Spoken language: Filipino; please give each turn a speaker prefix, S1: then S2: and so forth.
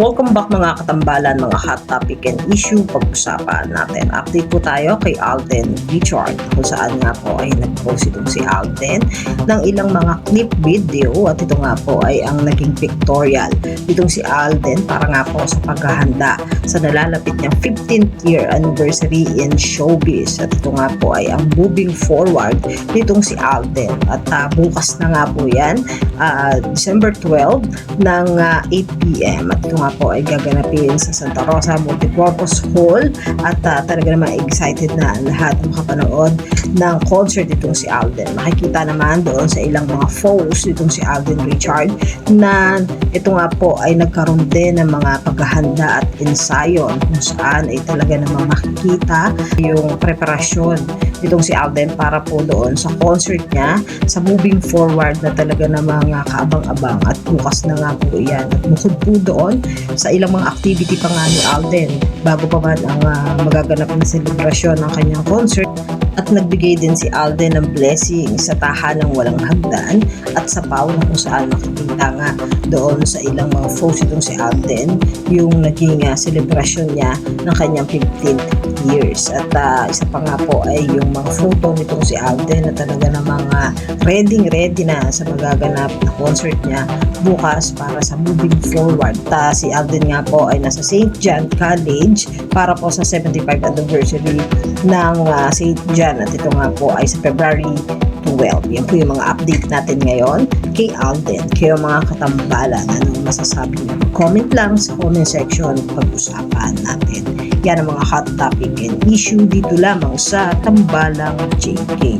S1: Welcome back mga katambalan, mga hot topic and issue pag-usapan natin. Update po tayo kay Alden Richard kung saan nga po ay nag-post itong si Alden ng ilang mga clip video at ito nga po ay ang naging pictorial itong si Alden para nga po sa paghahanda sa nalalapit niyang 15th year anniversary in showbiz at ito nga po ay ang moving forward nitong si Alden at bukas na nga po yan, December 12 ng 8 p.m. at ito nga po ay gaganapin sa Santa Rosa Multipurpose Hall at talaga naman excited na lahat makapanood ng concert itong si Alden. Makikita naman doon sa ilang mga posts itong si Alden Richard na ito nga po ay nagkaroon din ng mga paghahanda at ensayo kung saan ay talaga namang makikita yung preparasyon itong si Alden para po doon sa concert niya sa moving forward na talaga namang kaabang-abang at bukas na nga po yan. At bukod po doon sa ilang mga activity pa nga ni Alden bago pa man ang magaganap na selebrasyon ng kanyang concert at nagbigay din si Alden ng blessing sa tahanang walang hagdan at sa pau na kung saan makikita nga doon sa ilang mga posts itong si Alden yung naging selebrasyon niya ng kanyang 15th years at isa pa nga po ay yung mga photo nitong si Alden na talaga namang ready na sa magaganap na concert niya bukas para sa moving forward. Si Alden nga po ay nasa St. John College para po sa 75th anniversary ng St. John at ito nga po ay sa February 12. Yan po yung mga update natin ngayon kay Alden. Kayo mga katambalan, anong masasabi niyo? Comment lang sa comment section pag-usapan natin. Yan ang mga hot topic and issue dito lamang sa Tambalang JK.